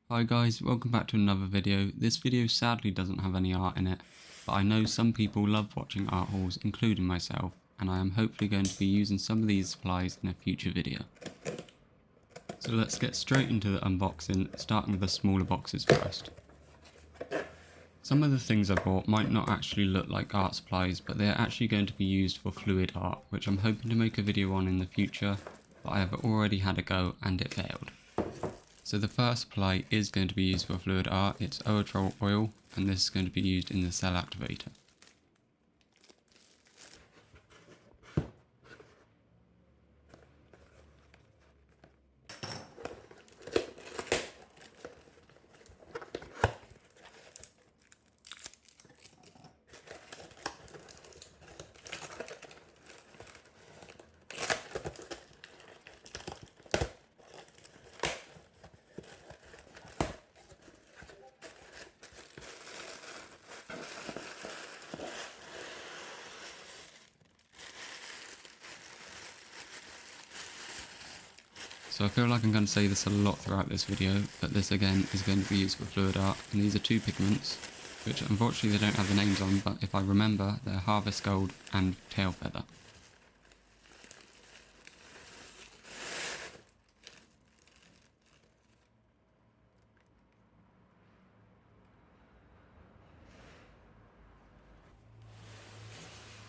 Hi guys, welcome back to another video. This video sadly doesn't have any art in it, but I know some people love watching art hauls, including myself, and I am hopefully going to be using some of these supplies in a future video. So let's get straight into the unboxing, starting with the smaller boxes first. Some of the things I bought might not actually look like art supplies, but they are actually going to be used for fluid art, which I'm hoping to make a video on in the future, but I have already had a go and it failed. So the first supply is going to be used for fluid art. It's Oetrol oil, and this is going to be used in the cell activator. So I feel like I'm going to say this a lot throughout this video, but this again is going to be used for fluid art, and these are two pigments, which unfortunately they don't have the names on, but if I remember, they're Harvest Gold and Tail Feather.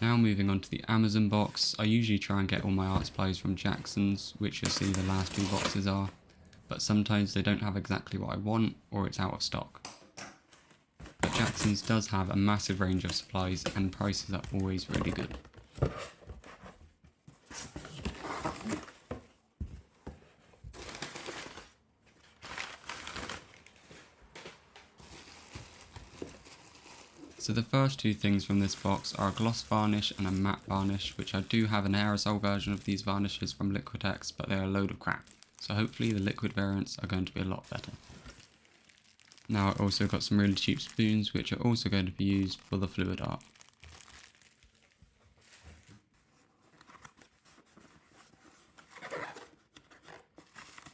Now moving on to the Amazon box. I usually try and get all my art supplies from Jackson's, which you'll see the last two boxes are, but sometimes they don't have exactly what I want, or it's out of stock. But Jackson's does have a massive range of supplies and prices are always really good. So the first two things from this box are a gloss varnish and a matte varnish, which I do have an aerosol version of these varnishes from Liquitex, but they're a load of crap. So hopefully the liquid variants are going to be a lot better. Now I also got some really cheap spoons, which are also going to be used for the fluid art.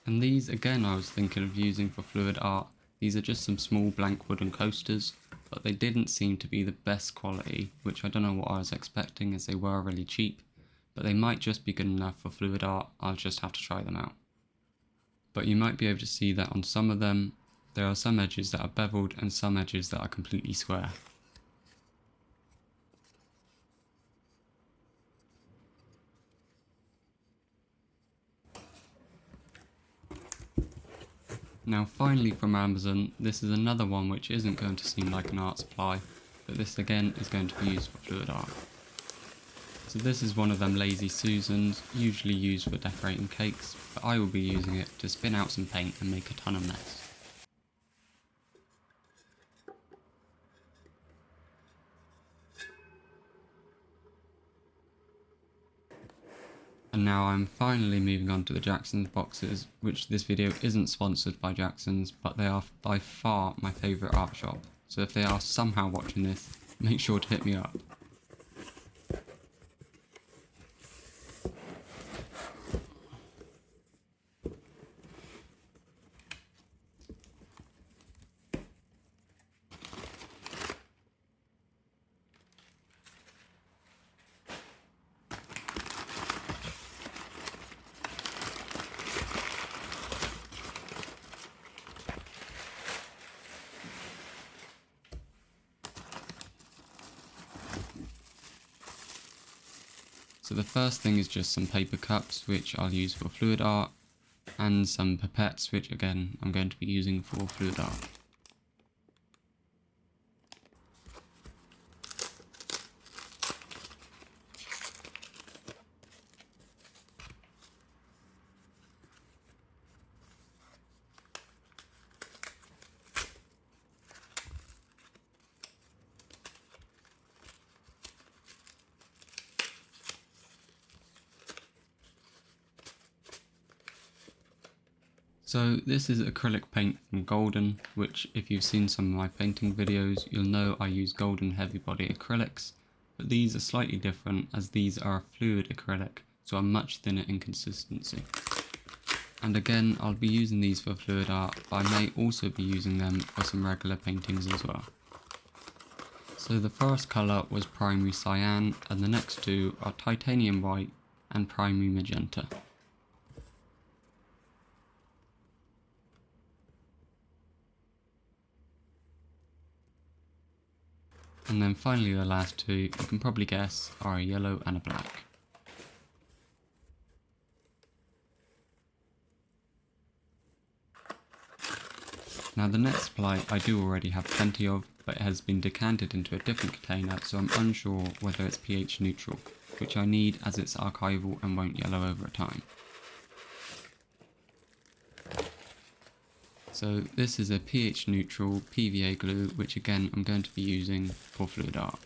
And these again I was thinking of using for fluid art. These are just some small blank wooden coasters, but they didn't seem to be the best quality, which I don't know what I was expecting as they were really cheap, but they might just be good enough for fluid art. I'll just have to try them out. But you might be able to see that on some of them, there are some edges that are beveled and some edges that are completely square. Now finally from Amazon, this is another one which isn't going to seem like an art supply, but this again is going to be used for fluid art. So this is one of them Lazy Susans, usually used for decorating cakes, but I will be using it to spin out some paint and make a ton of mess. And now I'm finally moving on to the Jackson's boxes, which this video isn't sponsored by Jackson's, but they are by far my favourite art shop. So if they are somehow watching this, make sure to hit me up. So the first thing is just some paper cups, which I'll use for fluid art, and some pipettes, which again I'm going to be using for fluid art. So this is acrylic paint from Golden, which if you've seen some of my painting videos, you'll know I use Golden heavy body acrylics, but these are slightly different as these are a fluid acrylic, so are much thinner in consistency. And again, I'll be using these for fluid art, but I may also be using them for some regular paintings as well. So the first colour was Primary Cyan, and the next two are Titanium White and Primary Magenta. And then finally the last two, you can probably guess, are a yellow and a black. Now the next supply I do already have plenty of, but it has been decanted into a different container, so I'm unsure whether it's pH neutral, which I need as it's archival and won't yellow over time. So this is a pH neutral PVA glue, which again I'm going to be using for fluid art.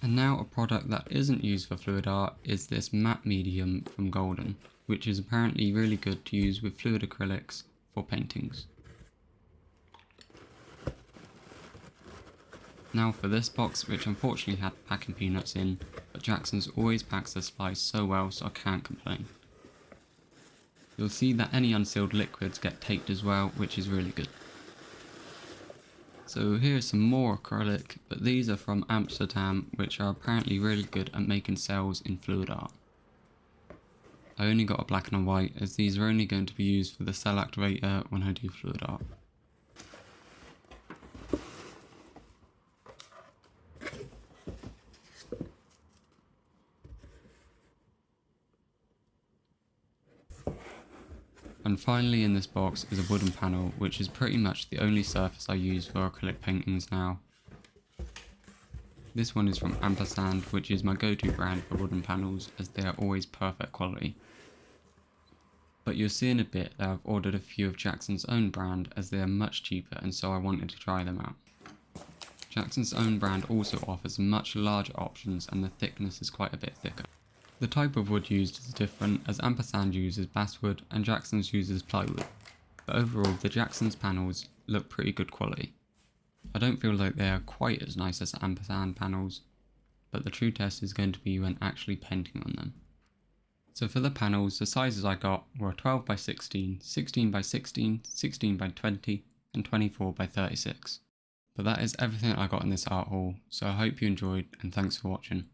And now a product that isn't used for fluid art is this matte medium from Golden, which is apparently really good to use with fluid acrylics for paintings. Now for this box, which unfortunately had packing peanuts in, but Jackson's always packs their supplies so well, so I can't complain. You'll see that any unsealed liquids get taped as well, which is really good. So here's some more acrylic, but these are from Amsterdam, which are apparently really good at making cells in fluid art. I only got a black and a white, as these are only going to be used for the cell activator when I do fluid art. And finally in this box is a wooden panel, which is pretty much the only surface I use for acrylic paintings now. This one is from Ampersand, which is my go-to brand for wooden panels, as they are always perfect quality. But you'll see in a bit that I've ordered a few of Jackson's own brand, as they are much cheaper, and so I wanted to try them out. Jackson's own brand also offers much larger options, and the thickness is quite a bit thicker. The type of wood used is different, as Ampersand uses basswood and Jackson's uses plywood, but overall the Jackson's panels look pretty good quality. I don't feel like they are quite as nice as Ampersand panels, but the true test is going to be when actually painting on them. So for the panels, the sizes I got were 12 by 16, 16 by 16, 16 by 20 and 24 by 36. But that is everything I got in this art haul, so I hope you enjoyed and thanks for watching.